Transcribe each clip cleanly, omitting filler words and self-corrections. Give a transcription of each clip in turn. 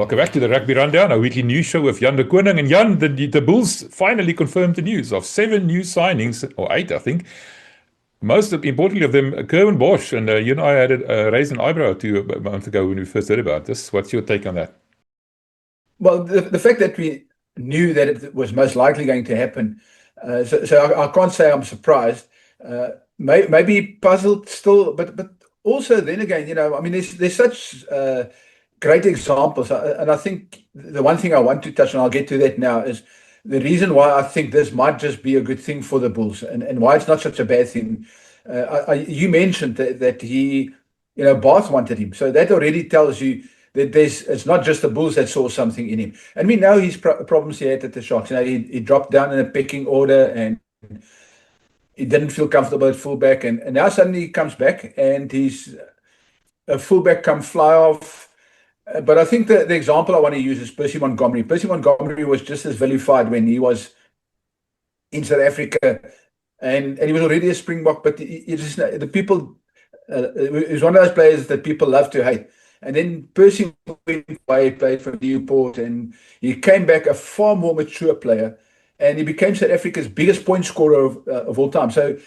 Welcome back to the Rugby Rundown, a weekly news show with Jan de Koning. And Jan, the Bulls finally confirmed the news of 7 new signings, or 8, I think. Most importantly of them, Curwin Bosch. And you and I had raised an eyebrow a month ago when we first heard about this. What's your take on that? Well, the fact that we knew that it was most likely going to happen, so I can't say I'm surprised. Maybe puzzled still, but also then again, I mean, there's such great examples, and I think the one thing I want to touch on, I'll get to that now, is the reason why I think this might just be a good thing for the Bulls, and why it's not such a bad thing. You mentioned that he, Bath wanted him, so that already tells you that it's not just the Bulls that saw something in him. And we know his problems he had at the Sharks. He dropped down in a pecking order and he didn't feel comfortable at fullback. And now suddenly he comes back and he's a fullback come fly off. But I think the example I want to use is Percy Montgomery. Percy Montgomery was just as vilified when he was in South Africa. And he was already a Springbok, but the people, he's one of those players that people love to hate. And then Percy went away, played for Newport, and he came back a far more mature player, and he became South Africa's biggest point scorer of all time. So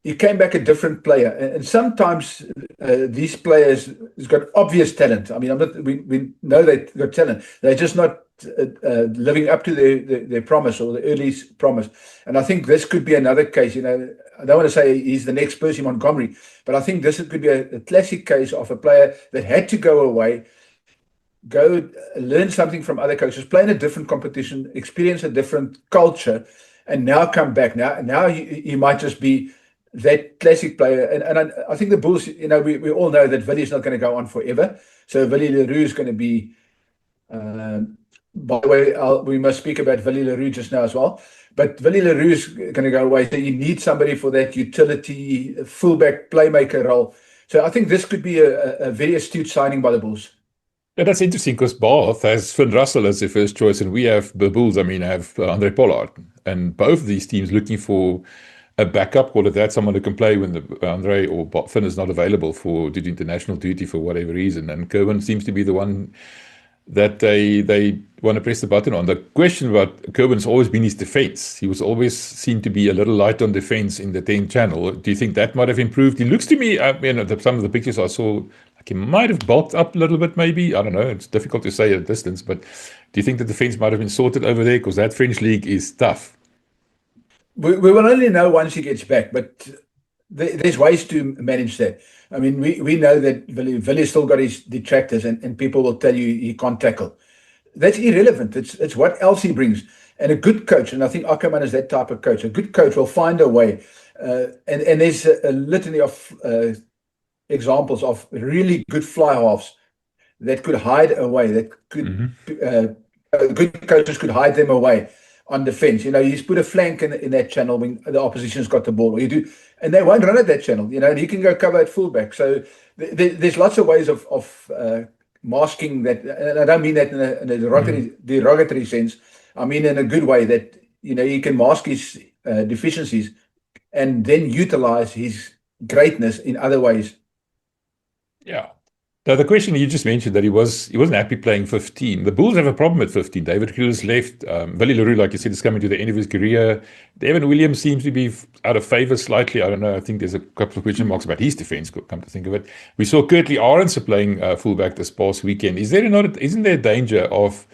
he came back a different player. And sometimes these players have got obvious talent. I mean, we know they've got talent. They're just not living up to their promise or the early promise. And I think this could be another case. I don't want to say he's the next Percy Montgomery, but I think this could be a classic case of a player that had to go away, go learn something from other coaches, play in a different competition, experience a different culture, and now come back. Now he might just be that classic player. And I think the Bulls, we all know that Willie is not going to go on forever. So Willie le Roux is going to be, by the way, we must speak about Willie le Roux just now as well. But Willie le Roux is going to go away. So you need somebody for that utility, fullback, playmaker role. So I think this could be a very astute signing by the Bulls. Yeah, that's interesting because Bath has Finn Russell as their first choice, and we have the Bulls, have Andre Pollard. And both of these teams looking for a backup, call it that, someone who can play when Andre or Finn is not available due to international duty for whatever reason. And Curwin seems to be the one that they want to press the button on. The question about Curwin's always been his defense. He was always seen to be a little light on defense in the 10 channel. Do you think that might have improved? He looks to me, some of the pictures I saw, like he might have bulked up a little bit maybe. I don't know. It's difficult to say at a distance, but do you think the defense might have been sorted over there? Because that French league is tough. We will only know once he gets back, but there's ways to manage that. I mean, we know that Willie still got his detractors, and people will tell you he can't tackle. That's irrelevant. It's what else he brings. And a good coach, and I think Ackerman is that type of coach, a good coach will find a way. And there's a litany of examples of really good fly halves that could hide away, that could good coaches could hide them away on defense. You just put a flank in that channel when the opposition's got the ball, or you do, and they won't run at that channel, and he can go cover at fullback. So there's lots of ways of masking that, and I don't mean that in a derogatory sense. I mean in a good way, that he can mask his deficiencies and then utilize his greatness in other ways. Yeah. Now, the question you just mentioned that he wasn't happy playing 15. The Bulls have a problem at 15. David Kriel's left. Willie le Roux, like you said, is coming to the end of his career. Devin Williams seems to be out of favor slightly. I don't know. I think there's a couple of question marks about his defense, come to think of it. We saw Kurtley Arendse playing fullback this past weekend. Isn't there a danger of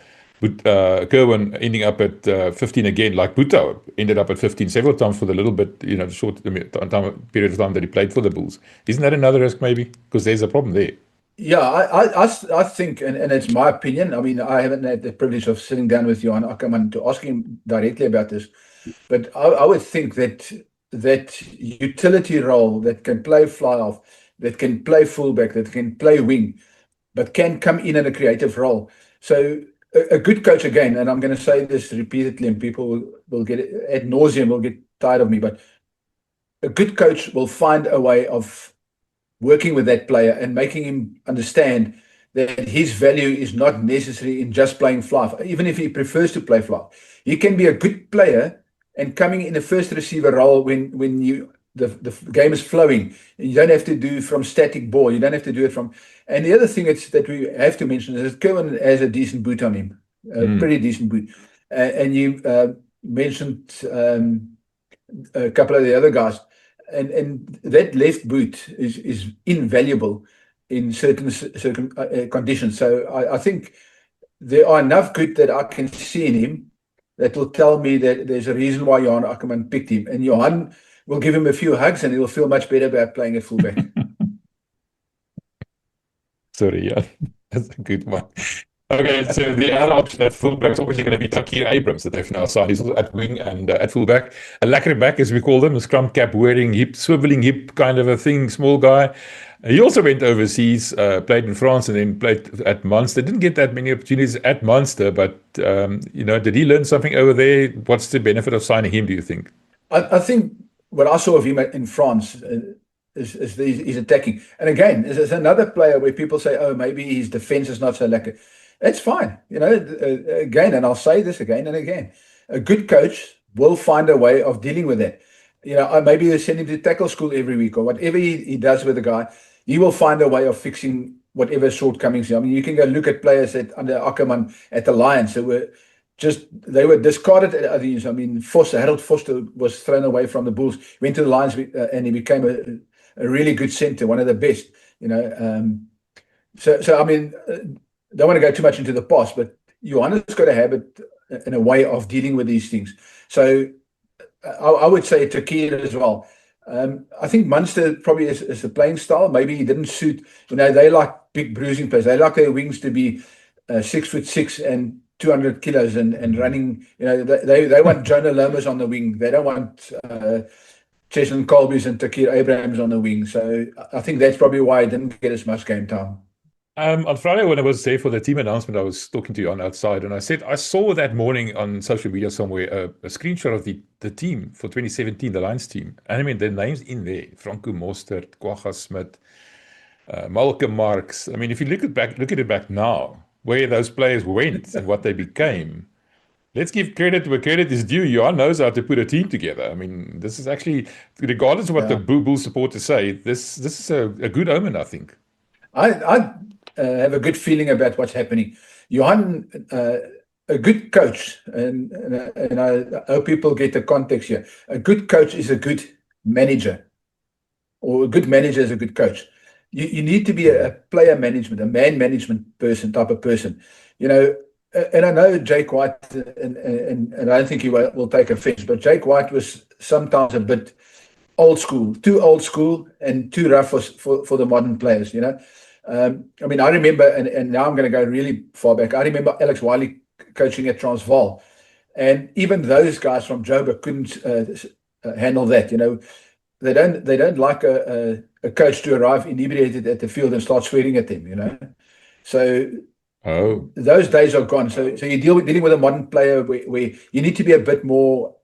Curwin ending up at 15 again, like Bhutto ended up at 15 several times for the little bit, short period of time that he played for the Bulls? Isn't that another risk maybe? Because there's a problem there. Yeah, I think, and it's my opinion. I mean, I haven't had the privilege of sitting down with Johan Ackerman to ask him directly about this, but I would think that utility role, that can play fly off, that can play fullback, that can play wing, but can come in a creative role. So a good coach, again, and I'm going to say this repeatedly, and people will get ad nauseum, will get tired of me, but a good coach will find a way of working with that player and making him understand that his value is not necessary in just playing fly. Even if he prefers to play fly, he can be a good player and coming in a first receiver role when you the game is flowing. You don't have to do from static ball. You don't have to do it from. And the other thing that we have to mention is that Kevin has a decent boot on him, a pretty decent boot. And you mentioned a couple of the other guys, and that left boot is invaluable in certain conditions. So I think there are enough good that I can see in him that will tell me that there's a reason why Johan Ackermann picked him. And Johan will give him a few hugs and he'll feel much better about playing at fullback. Sorry, yeah, that's a good one. Okay, so the other option at fullback is obviously going to be Takir Abrams that they've now signed. He's at wing and at fullback. A lacquer back, as we call them, a scrum cap wearing, swiveling hip kind of a thing, small guy. He also went overseas, played in France and then played at Munster. Didn't get that many opportunities at Munster, but, did he learn something over there? What's the benefit of signing him, do you think? I think what I saw of him in France is he's attacking. And again, there's another player where people say, oh, maybe his defense is not so lacquer. That's fine. Again, and I'll say this again and again, a good coach will find a way of dealing with that. Maybe they send him to tackle school every week or whatever he does with the guy. He will find a way of fixing whatever shortcomings. I mean, you can go look at players under Ackermann at the Lions. They were discarded at other years. I mean, Harold Foster was thrown away from the Bulls, went to the Lions, and he became a really good center, one of the best. So I mean, don't want to go too much into the past, but Johannes got a habit and a way of dealing with these things. So I would say Takir as well. I think Munster probably is a playing style. Maybe he didn't suit. They like big bruising players. They like their wings to be 6'6" and 200 kilos and running. They want Jonah Lomas on the wing. They don't want Cheslin Colby's and Takir Abrams on the wing. So I think that's probably why he didn't get as much game time. On Friday, when I was there for the team announcement, I was talking to you on outside, and I said I saw that morning on social media somewhere a screenshot of the team for 2017, the Lions team. And I mean, their names in there: Franco Mostert, Kwagga Smith, Malcolm Marx. I mean, if you look at it back now, where those players went and what they became, let's give credit where credit is due. Johan knows how to put a team together. I mean, this is actually, regardless of what the Bull supporters say, this is a good omen, I think. I have a good feeling about what's happening. Johan, a good coach, and I hope people get the context here. A good coach is a good manager, or a good manager is a good coach. You need to be a player management, a man management type of person. And I know Jake White, and I don't think he will take offense, but Jake White was sometimes a bit old school, too old school and too rough for the modern players, I mean, I remember, and now I'm going to go really far back. I remember Alex Wiley coaching at Transvaal, and even those guys from Joburg couldn't handle that. They don't like a coach to arrive inebriated at the field and start swearing at them. So those days are gone. So you're dealing with a modern player where you need to be a bit more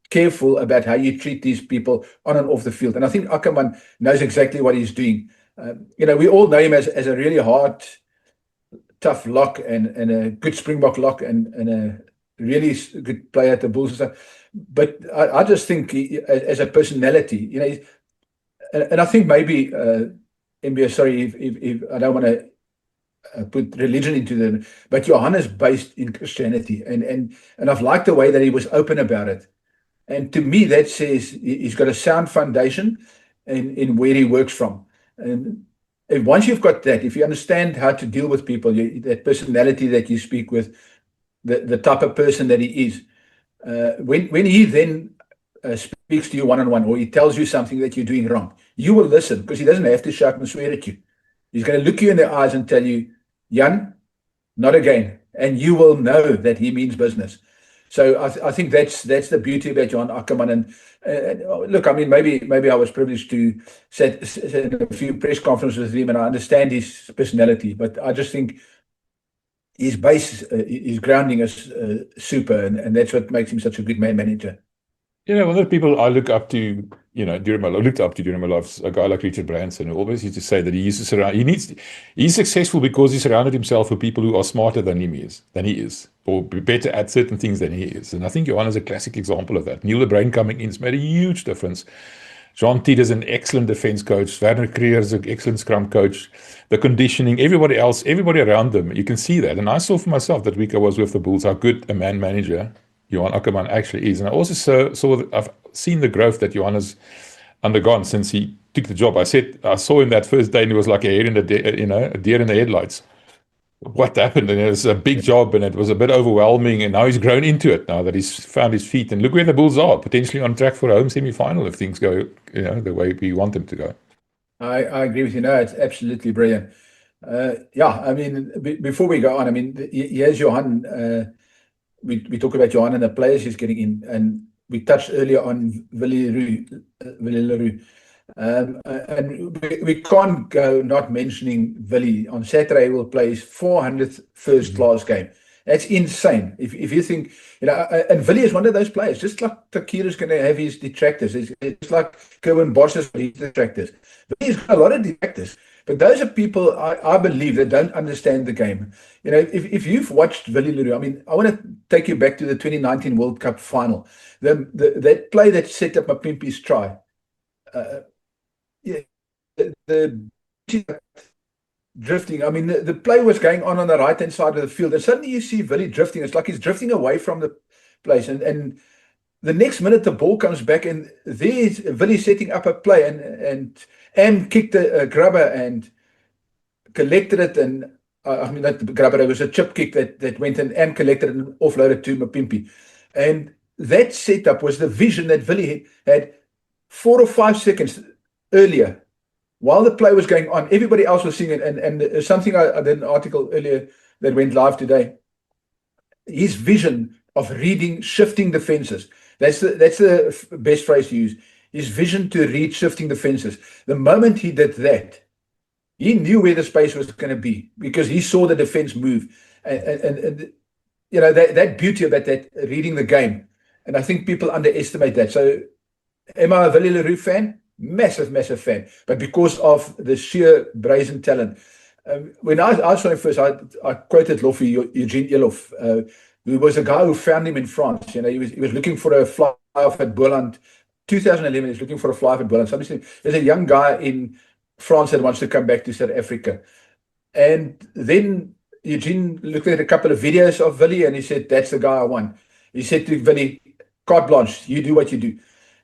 careful about how you treat these people on and off the field. And I think Ackermann knows exactly what he's doing. We all know him as a really hard, tough lock and a good Springbok lock and a really good player at the Bulls and stuff. But I just think as a personality, and I think maybe MBS, sorry if I don't want to put religion into them, but Johan is based in Christianity, and I've liked the way that he was open about it. And to me, that says he's got a sound foundation in where he works from. And once you've got that, if you understand how to deal with people, that personality that you speak with, the type of person that he is, when he then speaks to you one-on-one, or he tells you something that you're doing wrong, you will listen, because he doesn't have to shout and swear at you. He's going to look you in the eyes and tell you, Jan, not again. And you will know that he means business. So I think that's the beauty about Johan Ackermann. And look, I mean, maybe I was privileged to sit in a few press conferences with him, and I understand his personality, but I just think his base, his grounding is super, and that's what makes him such a good man manager. One of the people I look up to, during my life, a guy like Richard Branson, who always used to say that he's successful because he surrounded himself with people who are smarter than he is, or better at certain things than he is. And I think Johan is a classic example of that. Neil the Brain coming in has made a huge difference. Jean Tiede is an excellent defense coach. Werner Creer is an excellent scrum coach. The conditioning, everybody else, everybody around them, you can see that. And I saw for myself that week I was with the Bulls how good a man manager Johan Ackermann actually is. And I also saw I've seen the growth that Johan has undergone since he took the job. I saw him that first day and he was like a deer in the headlights. What happened? And it was a big job and it was a bit overwhelming, and now he's grown into it now that he's found his feet, and look where the Bulls are, potentially on track for a home semi-final if things go the way we want them to go. I agree with you. No, it's absolutely brilliant. Yeah, I mean, before we go on, I mean, here's Johan. We talk about Johan and the players he's getting in, and we touched earlier on Willie Leroux. And we can't go not mentioning Willie. On Saturday, he will play his 400th first-class game. That's insane. If you think, and Willie is one of those players, just like Takira's going to have his detractors. It's like Kerwin Bosch has his detractors. Willie's got a lot of detractors. But those are people, I believe, that don't understand the game. If you've watched Willie Leroux, I mean, I want to take you back to the 2019 World Cup final. That play that set up Mapimpi's try. The drifting. I mean, the play was going on the right-hand side of the field, and suddenly you see Willie drifting. It's like he's drifting away from the place, and the next minute the ball comes back, and there's Willie setting up a play, and Am kicked a grubber and collected it, and I mean not the grubber, it was a chip kick that went, and Am collected it and offloaded to Mapimpi, and that setup was the vision that Willie had 4 or 5 seconds earlier. While the play was going on, everybody else was seeing it, and something I did an article earlier that went live today. His vision of reading shifting defenses. That's the best phrase to use. His vision to read shifting defenses. The moment he did that, he knew where the space was going to be because he saw the defense move, and that beauty of that reading the game. And I think people underestimate that. So, am I a Willie Leroux fan? Massive fan, but because of the sheer brazen talent. When I saw him first, I quoted Eugene Eloff, who was a guy who found him in France. He was looking for a fly off at Boland. 2011, he's looking for a fly off at Boland. Somebody said, there's a young guy in France that wants to come back to South Africa. And then Eugene looked at a couple of videos of Willie and he said, that's the guy I want. He said to Willie, carte blanche, you do what you do.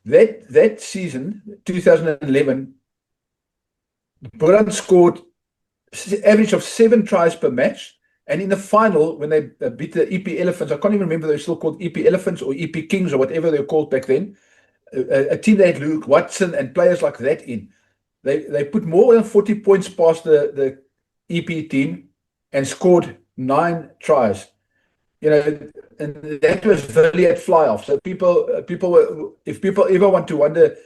That season, 2011, Boland scored average of 7 tries per match. And in the final, when they beat the EP Elephants, I can't even remember, they were still called EP Elephants or EP Kings or whatever they were called back then. A team that had Luke Watson and players like that in. They put more than 40 points past the EP team and scored 9 tries. And that was Willie at fly-off. So if people ever want to wonder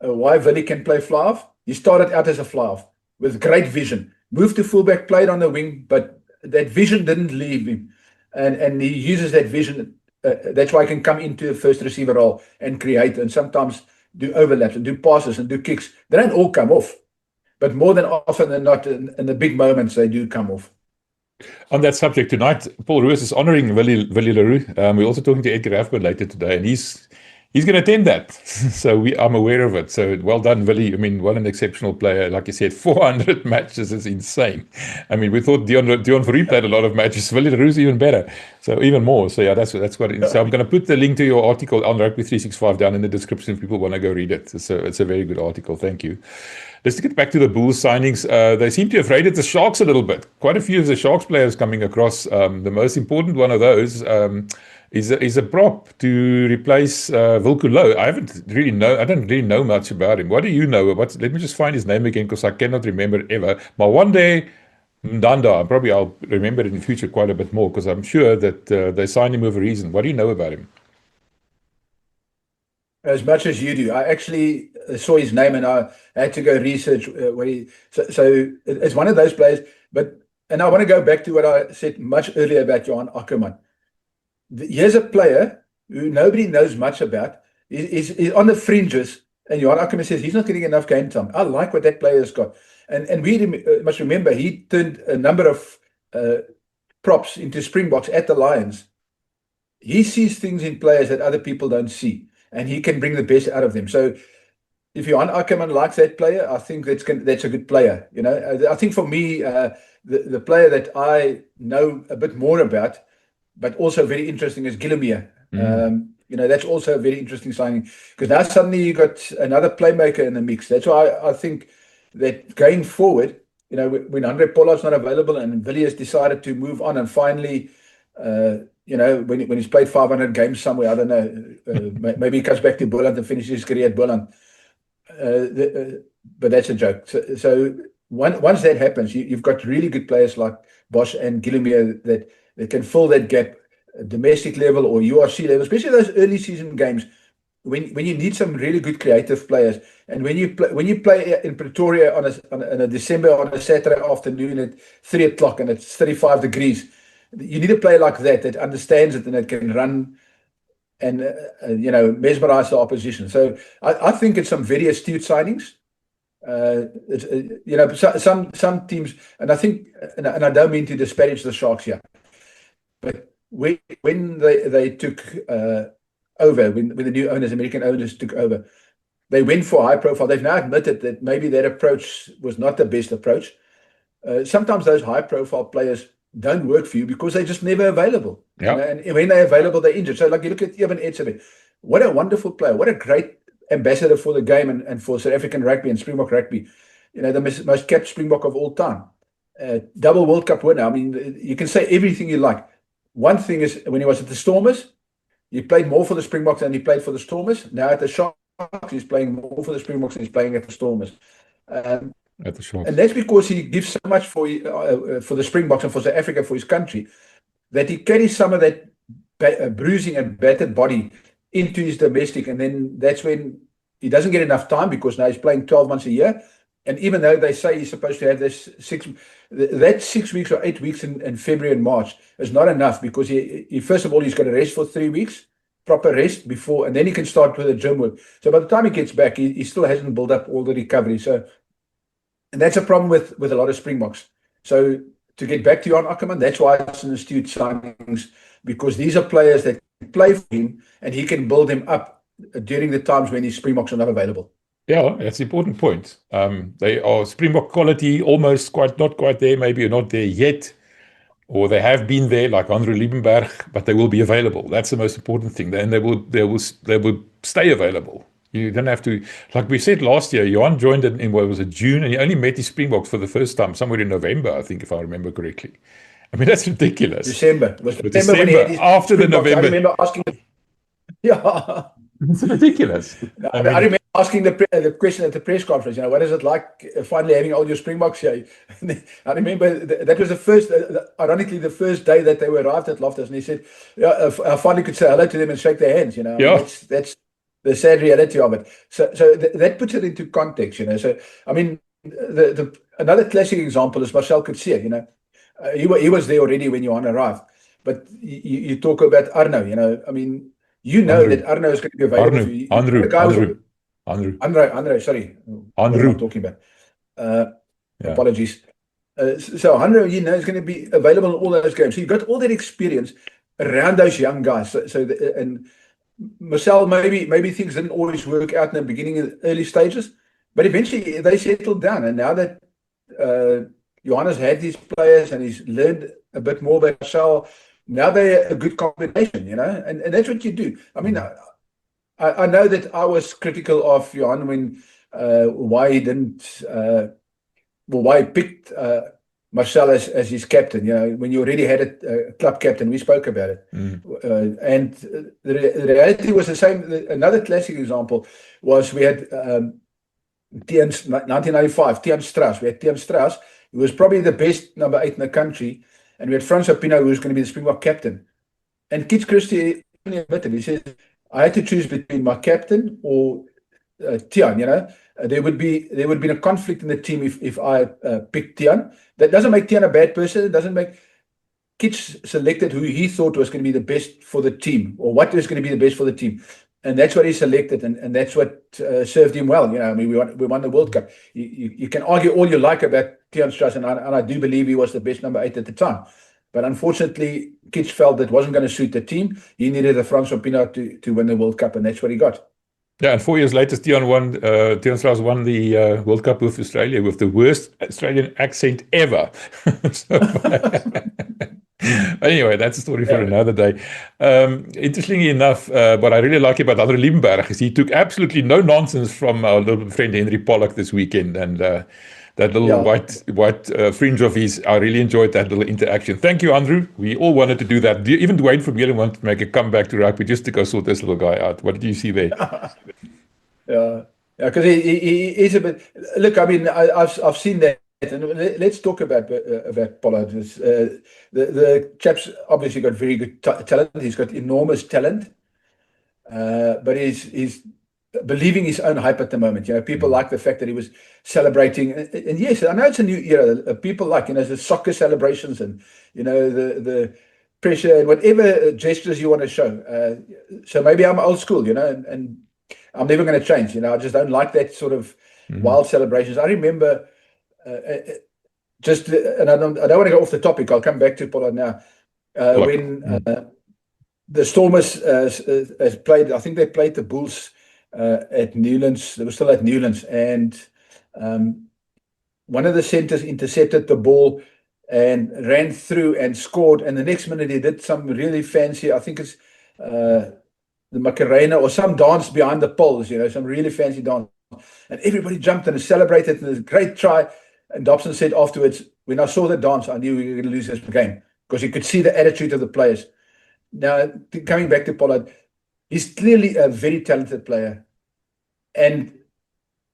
why Willie can play fly-off, he started out as a fly-off with great vision. Moved to fullback, played on the wing, but that vision didn't leave him. And he uses that vision. That's why he can come into the first receiver role and create and sometimes do overlaps and do passes and do kicks. They don't all come off. But more than often than not, in the big moments, they do come off. On that subject tonight, Paul Roos is honouring Willie Leroux. We're also talking to Edgar Rathbone later today, and he's going to attend that. So I'm aware of it. So well done, Willie. I mean, what an exceptional player. Like you said, 400 matches is insane. I mean, we thought Dion Fourie played a lot of matches. Willie Leroux is even better. So even more. So yeah, that's what. So I'm going to put the link to your article on Rugby 365 down in the description if people want to go read it. So it's a very good article. Thank you. Let's get back to the Bulls signings. They seem to have raided the Sharks a little bit. Quite a few of the Sharks players coming across. The most important one of those is a prop to replace Wilco Louw. I don't really know much about him. What do you know? Let me just find his name again because I cannot remember it ever. But one day, Ndanda, probably I'll remember it in the future quite a bit more because I'm sure that they signed him with a reason. What do you know about him? As much as you do. I actually saw his name and I had to go research what he. So it's one of those players. And I want to go back to what I said much earlier about Johan Ackermann. Here's a player who nobody knows much about. He's on the fringes, and Johan Ackermann says he's not getting enough game time. I like what that player's got. And we must remember he turned a number of props into Springboks at the Lions. He sees things in players that other people don't see. And he can bring the best out of them. So if Johan Ackerman likes that player, I think that's a good player. I think for me, the player that I know a bit more about, but also very interesting, is Gillemere. That's also a very interesting signing, because now suddenly you got another playmaker in the mix. That's why I think that going forward, when Andre Pollard's not available and Villiers decided to move on, and finally, when he's played 500 games somewhere, I don't know, maybe he comes back to Boland and finishes his career at Boland. But that's a joke. So once that happens, you've got really good players like Bosch and Gillemere that can fill that gap, domestic level or URC level, especially those early season games when you need some really good creative players. And when you play in Pretoria on a December on a Saturday afternoon at 3:00 and it's 35 degrees, you need a player like that understands it and that can run and mesmerize the opposition. So I think it's some very astute signings. Some teams, and I think, and I don't mean to disparage the Sharks here, but when they took over, when the new owners, American owners, took over, they went for high profile. They've now admitted that maybe that approach was not the best approach. Sometimes those high profile players don't work for you because they're just never available. Yeah. And when they're available, they're injured. So like you look at Evan Etzebeth, what a wonderful player, what a great ambassador for the game and for South African rugby and Springbok rugby. The most capped Springbok of all time. Double World Cup winner. I mean, you can say everything you like. One thing is, when he was at the Stormers, he played more for the Springboks than he played for the Stormers. Now at the Sharks, he's playing more for the Springboks than he's playing at the Stormers. At the Sharks. And that's because he gives so much for the Springboks and for South Africa, for his country, that he carries some of that bruising and battered body into his domestic. And then that's when he doesn't get enough time, because now he's playing 12 months a year. And even though they say he's supposed to have this 6 weeks or 8 weeks in February and March is not enough, because he first of all, he's got to rest for 3 weeks, proper rest before, and then he can start with the gym work. So by the time he gets back, he still hasn't built up all the recovery. So, and that's a problem with a lot of Springboks. So to get back to Johan Ackerman, that's why it's an astute signings, because these are players that play for him and he can build him up during the times when his Springboks are not available. Yeah, that's an important point. They are Springbok quality, almost not quite there, maybe not there yet, or they have been there, like Andre Liebenberg, but they will be available. That's the most important thing. Then they will stay available. You don't have to, like we said last year, Johan joined in what was it, June, and he only met his Springboks for the first time somewhere in November, I think, if I remember correctly. I mean, that's ridiculous. December. Was December when he had his after the November. I remember asking. Yeah. It's ridiculous. I remember asking the question at the press conference, what is it like finally having all your Springboks here? I remember that was the first, ironically, the first day that they were arrived at Loftus, and he said, I finally could say hello to them and shake their hands, Yeah. That's the sad reality of it. So that puts it into context, So, I mean, another classic example is Marcel Coetzee, he was there already when Johan arrived. But you talk about Arno, I mean, Andrew. that Arno is going to be available for you. Andrew, sorry. Andrew. I'm talking about. Apologies. So Andrew, is going to be available in all those games. So you've got all that experience around those young guys. And Marcel, maybe things didn't always work out in the beginning, in the early stages, but eventually they settled down. And now that Johannes had these players and he's learned a bit more about Marcel, now they're a good combination, and that's what you do. I mean, I know that I was critical of Johan when why he didn't, why he picked Marcel as his captain. When you already had a club captain, we spoke about it, and the reality was the same. Another classic example was we had 1995, Tiaan Strauss. We had Tiaan Strauss, who was probably the best number 8 in the country. And we had Frans Opino, who was going to be the Springbok captain. And Keith Christie admitted, he said, I had to choose between my captain or Tiaan, there would be a conflict in the team if I picked Tiaan. That doesn't make Tiaan a bad person. It doesn't make... Keith selected who he thought was going to be the best for the team, or what was going to be the best for the team. And that's what he selected, and that's what served him well. I mean, we won the World Cup. You can argue all you like about Tiaan Strauss, and I do believe he was the best number 8 at the time. But unfortunately, Kitch felt that wasn't going to suit the team. He needed a Frans Opino to win the World Cup, and that's what he got. Yeah, and 4 years later, Tiaan Strauss won the World Cup with Australia with the worst Australian accent ever. So, anyway, that's a story for Yeah. another day. Interestingly enough, what I really like about Andre Liebenberg is he took absolutely no nonsense from our little friend Henry Pollock this weekend, and that little Yeah. white fringe of his, I really enjoyed that little interaction. Thank you, Andrew. We all wanted to do that. Even Dwayne Vermeulen wanted to make a comeback to rugby just to go sort this little guy out. What did you see there? Yeah, yeah, because he is a bit. Look, I mean, I've seen that, and let's talk about Pollard. The chap's obviously got very good talent. He's got enormous talent, but he's believing his own hype at the moment. People like the fact that he was celebrating, and yes, I know it's a new era. People like the soccer celebrations, and the pressure and whatever gestures you want to show. So maybe I'm old school, and I'm never going to change. I just don't like that sort of wild celebrations. I remember and I don't want to go off the topic. I'll come back to Pollard now. When the Stormers has played, I think they played the Bulls at Newlands. They were still at Newlands, and one of the centers intercepted the ball and ran through and scored. And the next minute he did some really fancy, I think it's the Macarena or some dance behind the poles, some really fancy dance. And everybody jumped and celebrated, and it was a great try. And Dobson said afterwards, when I saw the dance, I knew we were going to lose this game, because you could see the attitude of the players. Now, coming back to Pollard, he's clearly a very talented player, and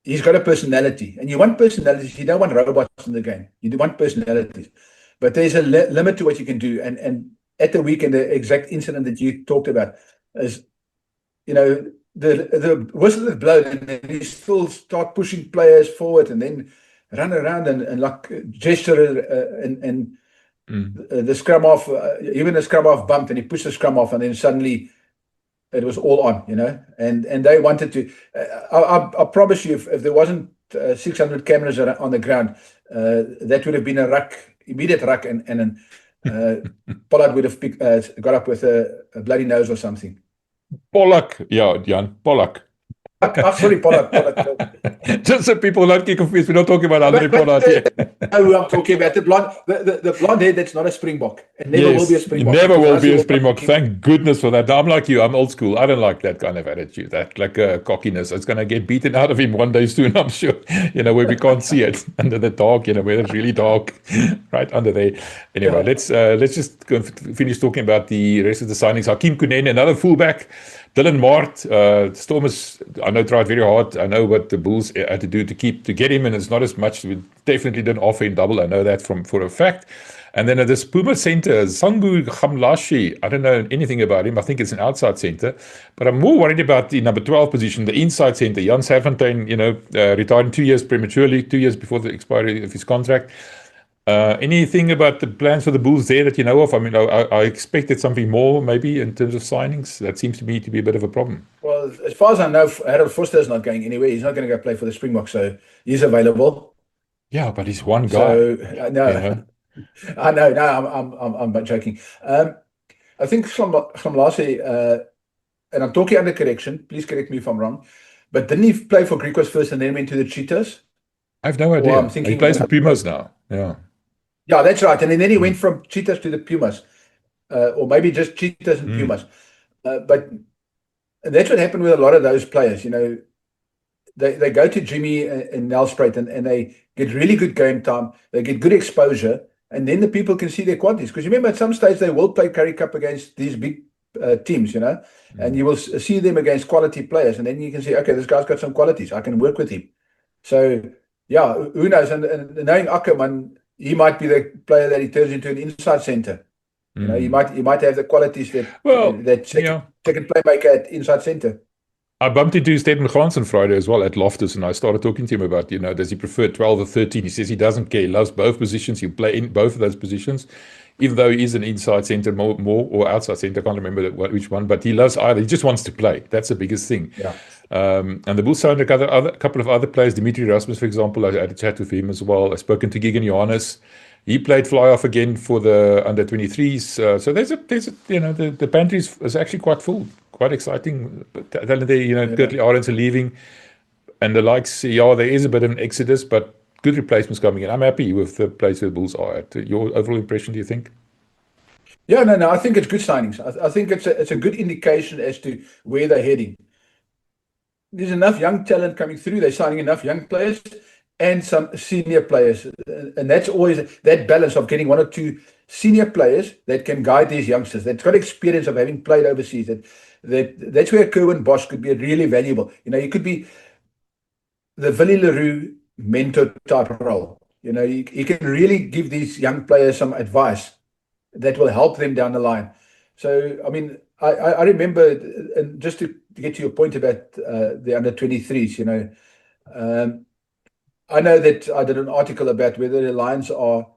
he's got a personality. And you want personalities. You don't want robots in the game. You want personalities. But there's a limit to what you can do. And at the weekend, the exact incident that you talked about is, the whistle is blown, and then he still start pushing players forward, and then run around and like gesture and the scrum off, even the scrum off bumped, and he pushed the scrum off, and then suddenly it was all on, and they wanted to. I promise you, if there wasn't 600 cameras on the ground, that would have been a immediate ruck, and Pollard would have got up with a bloody nose or something. Pollock, yeah, Jan, Pollock. Sorry, Pollard. Just so people don't get confused, we're not talking about Andre Pollard here. No, I'm talking about the blonde head that's not a Springbok. It never will be a Springbok. Never will be a Springbok. Thank goodness for that. I'm like you. I'm old school. I don't like that kind of attitude, that like cockiness. It's going to get beaten out of him one day soon, I'm sure, where we can't see it under the dark, where it's really dark, right under there. Anyway, let's just go finish talking about the rest of the signings. Hakeem Kunene, another fullback. Dylan Mart, Stormers, I know, tried very hard. I know what the Bulls had to do to get him, and it's not as much. We definitely didn't offer him double. I know that for a fact. And then at this Puma center, Sangu Gamlashi, I don't know anything about him. I think it's an outside center. But I'm more worried about the number 12 position, the inside center. Jan Serfontein, retired 2 years prematurely, 2 years before the expiry of his contract. Anything about the plans for the Bulls there that you know of? I mean, I expected something more maybe in terms of signings. That seems to me to be a bit of a problem. Well, as far as I know, Harold Foster is not going anywhere. He's not going to go play for the Springboks, so he's available. Yeah, but he's one guy. So no, I know. No, I'm joking. I think Gamlashi, and I'm talking under correction. Please correct me if I'm wrong. But didn't he play for Griquas first and then went to the Cheetahs? I have no idea. He plays for Pumas now. Yeah. Yeah, that's right. And then he went from Cheetahs to the Pumas, or maybe just Cheetahs and Pumas. But that's what happened with a lot of those players. They go to Jimmy and Nelspruit, and they get really good game time. They get good exposure, and then the people can see their qualities. Because remember, at some stage they will play Currie Cup against these big teams, and you will see them against quality players, and then you can say, okay, this guy's got some qualities. I can work with him. So yeah, who knows? And knowing Ackerman, he might be the player that he turns into an inside center. He might have the qualities that second playmaker at inside center. I bumped into Stephen Gans on Friday as well at Loftus, and I started talking to him about, does he prefer 12 or 13? He says he doesn't care. He loves both positions. He'll play in both of those positions, even though he is an inside center more or outside center. I can't remember which one, but he loves either. He just wants to play. That's the biggest thing. Yeah. And the Bulls signed a couple of other players. Dimitri Rasmus, for example, I had a chat with him as well. I've spoken to Gigan Johannes. He played fly-off again for the under-23s. So there's the pantry is actually quite full quite exciting. But then they, Yeah. Curtly Arends are leaving, and the likes. Yeah, there is a bit of an exodus, but good replacements coming in. I'm happy with the place where the Bulls are at. Your overall impression, do you think? Yeah, no, I think it's good signings. I think it's a good indication as to where they're heading. There's enough young talent coming through. They're signing enough young players and some senior players, and that's always that balance of getting one or two senior players that can guide these youngsters. That's got experience of having played overseas. That's where Kerwin Bosch could be really valuable. He could be the Willie Leroux mentor type role. He can really give these young players some advice that will help them down the line. So, I mean, I remember, and just to get to your point about the under 23s, I know that I did an article about whether the Lions are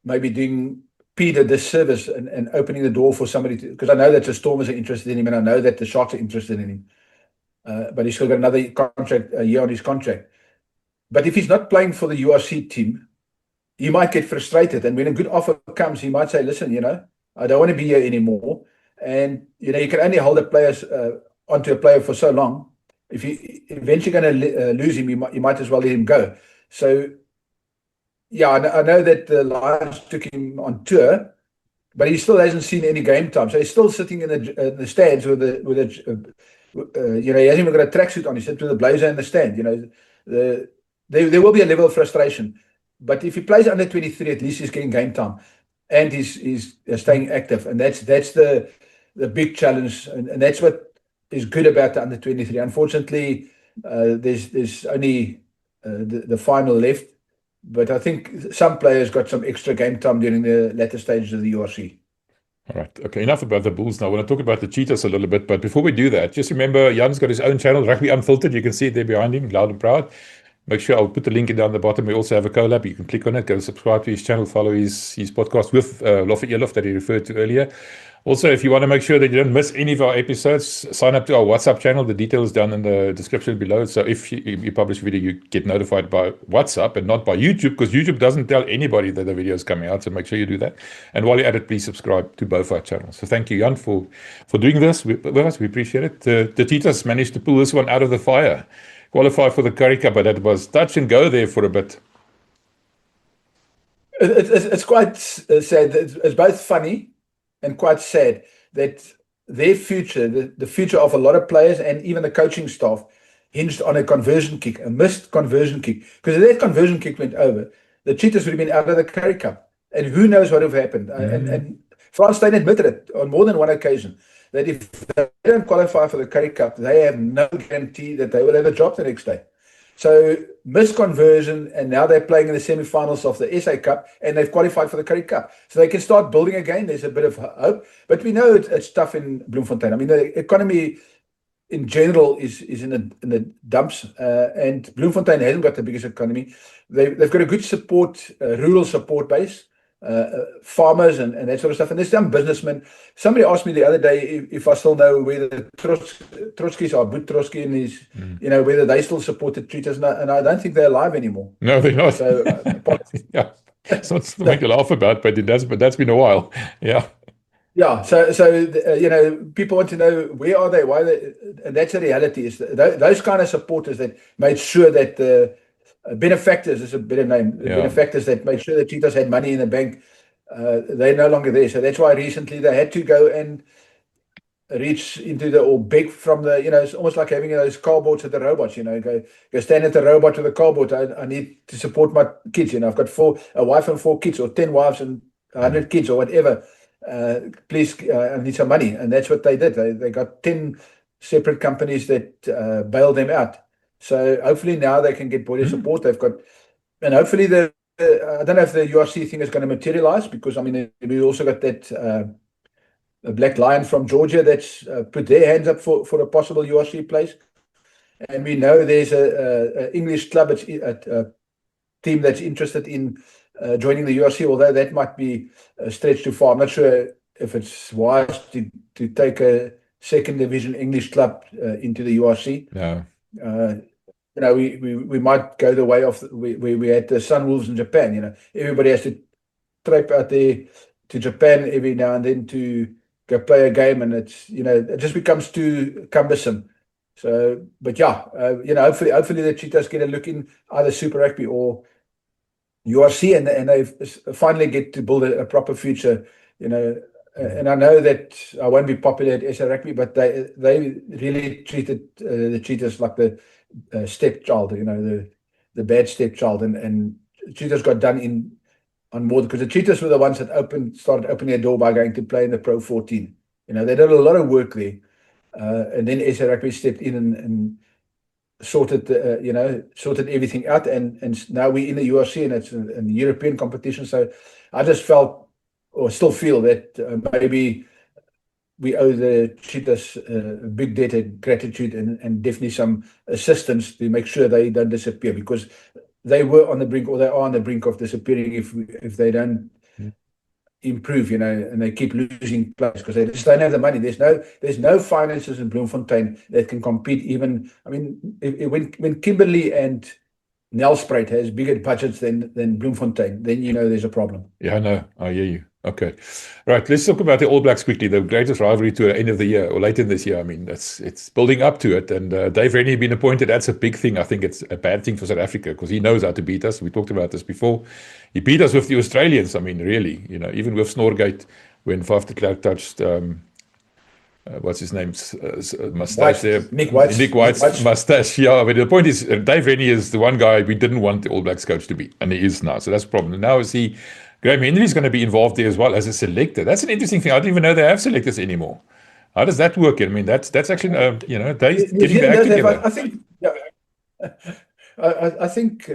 maybe doing Pete a disservice and opening the door for somebody to, because I know that the Stormers are interested in him, and I know that the Sharks are interested in him. But he's still got another a year on his contract. But if he's not playing for the URC team, he might get frustrated. And when a good offer comes, he might say, listen, I don't want to be here anymore. And, you can only hold onto a player for so long. If you eventually going to lose him, you might as well let him go. So, yeah, I know that the Lions took him on tour, but he still hasn't seen any game time. So he's still sitting in the stands with he hasn't even got a tracksuit on. He sits with a blazer in the stand. There will be a level of frustration. But if he plays under 23, at least he's getting game time, and he's staying active, and that's the big challenge, and that's what is good about the under 23. Unfortunately, there's only the final left, but I think some players got some extra game time during the latter stages of the URC. All right. Okay, enough about the Bulls now. I want to talk about the Cheetahs a little bit, but before we do that, just remember Jan's got his own channel, Rugby Unfiltered. You can see it there behind him, loud and proud. Make sure I'll put the link down the bottom. We also have a collab. You can click on it, go subscribe to his channel, follow his podcast with Loffe Elof that he referred to earlier. Also, if you want to make sure that you don't miss any of our episodes, sign up to our WhatsApp channel. The details down in the description below. So if you publish a video, you get notified by WhatsApp and not by YouTube, because YouTube doesn't tell anybody that the video is coming out. So make sure you do that. And while you're at it, please subscribe to both our channels. So thank you, Jan, for doing this with us. We appreciate it. The Cheetahs managed to pull this one out of the fire. Qualify for the Currie Cup, but that was touch and go there for a bit. It's quite sad. It's both funny and quite sad that their future, the future of a lot of players and even the coaching staff, hinged on a conversion kick, a missed conversion kick. Because if that conversion kick went over, the Cheetahs would have been out of the Currie Cup. And who knows what would have happened. And Frans Steyn admitted it on more than one occasion, that if they don't qualify for the Currie Cup, they have no guarantee that they will have a job the next day. So misconversion, and now they're playing in the semi-finals of the SA Cup, and they've qualified for the Currie Cup. So they can start building again. There's a bit of hope, but we know it's tough in Bloemfontein. I mean, the economy in general is in the dumps, and Bloemfontein hasn't got the biggest economy. They've got a good support, rural support base. Farmers and that sort of stuff, and there's some businessmen. Somebody asked me the other day if I still know whether Trotskys are, Boet Trotsky and his, whether they still support the Cheetahs, and I don't think they're alive anymore. No, they're not. So, yeah, it's not to make you laugh about, but that's been a while. Yeah. Yeah, so people want to know where are they, why they, and that's the reality. Is those kind of supporters that made sure that the benefactors is a better name. The benefactors that made sure the Cheetahs had money in the bank, they're no longer there. So that's why recently they had to go and reach into or beg from the, it's almost like having those car boats at the robots, go stand at the robot with the car boat. I need to support my kids. I've got a wife and 4 kids, or 10 wives and 100 kids, or whatever. Please, I need some money. And that's what they did. They got 10 separate companies that bailed them out. So hopefully now they can get body support. They've got, and hopefully I don't know if the URC thing is going to materialize, because I mean we also got that a Black Lion from Georgia that's put their hands up for a possible URC place, and we know there's a English club, a team that's interested in joining the URC, although that might be a stretch too far. I'm not sure if it's wise to take a second division English club into the URC. No. We might go the way of we had the Sunwolves in Japan. Everybody has to trip out there to Japan every now and then to go play a game, and it's, it just becomes too cumbersome. So, but yeah, hopefully the Cheetahs get a look in either Super Rugby or URC, and they finally get to build a proper future. And I know that I won't be popular at SA Rugby, but they really treated the Cheetahs like the stepchild, the bad stepchild, and Cheetahs got done on more, because the Cheetahs were the ones that started opening their door by going to play in the Pro 14. They did a lot of work there, and then SA Rugby stepped in and sorted everything out, and now we're in the URC, and it's a European competition. So I just felt, or still feel, that maybe we owe the Cheetahs a big debt of gratitude, and definitely some assistance to make sure they don't disappear, because they were on the brink, or they are on the brink of disappearing if they don't improve, and they keep losing players because they just don't have the money. There's no finances in Bloemfontein that can compete. Even, I mean, when Kimberley and Nelspruit has bigger budgets than Bloemfontein, then there's a problem. Yeah, I know. I hear you. Okay. Right. Let's talk about the All Blacks quickly. The greatest rivalry to the end of the year, or later in this year. I mean, it's building up to it. And Dave Rennie been appointed. That's a big thing. I think it's a bad thing for South Africa, because he knows how to beat us. We talked about this before. He beat us with the Australians. I mean, really, even with Snorgate, when Faf de Klerk touched, what's his name, mustache there? Nick White's mustache. Yeah, but the point is, Dave Rennie is the one guy we didn't want the All Blacks coach to be, and he is now. So that's a problem. And now Graham Henry is going to be involved there as well as a selector. That's an interesting thing. I didn't even know they have selectors anymore. How does that work? I mean, that's actually, they getting back together. I think, I think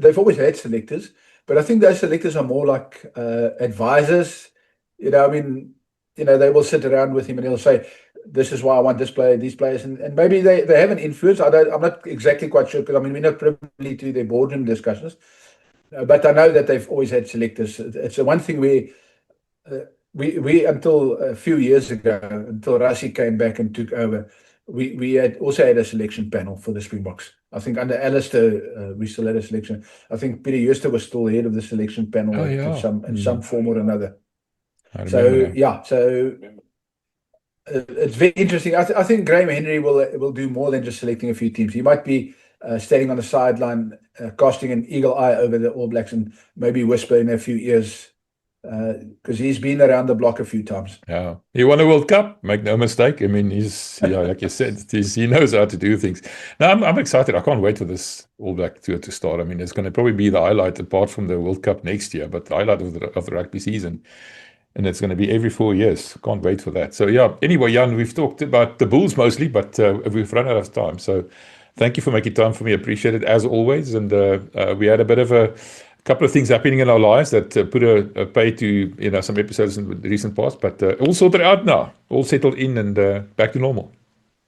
they've always had selectors, but I think those selectors are more like advisors. I mean, they will sit around with him and he'll say, this is why I want this player, these players, and maybe they have an influence. I'm not exactly quite sure, because I mean, we're not privy to their boardroom discussions. But I know that they've always had selectors. It's the one thing we until a few years ago, until Rassie came back and took over, we had also had a selection panel for the Springboks. I think under Alistair, we still had a selection. I think Peter Jooste was still head of the selection panel in some form or another. So it's very interesting. I think Graham Henry will do more than just selecting a few teams. He might be standing on the sideline, casting an eagle eye over the All Blacks, and maybe whisper in a few ears, because he's been around the block a few times. Yeah, he won a World Cup, make no mistake. I mean, he's like you said, he knows how to do things. Now, I'm excited. I can't wait for this All Black tour to start. I mean, it's going to probably be the highlight, apart from the World Cup next year, but the highlight of the rugby season. And it's going to be every 4 years. Can't wait for that. So, yeah, anyway, Jan, we've talked about the Bulls mostly, but we've run out of time. So thank you for making time for me. Appreciate it, as always. And we had a bit of a couple of things happening in our lives that put a pay to some episodes in the recent past. But all sorted out now. All settled in and back to normal.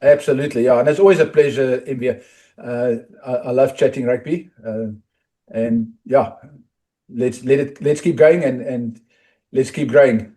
Absolutely, yeah. And it's always a pleasure, Mbia. I love chatting rugby. And, yeah, let's keep going and let's keep growing.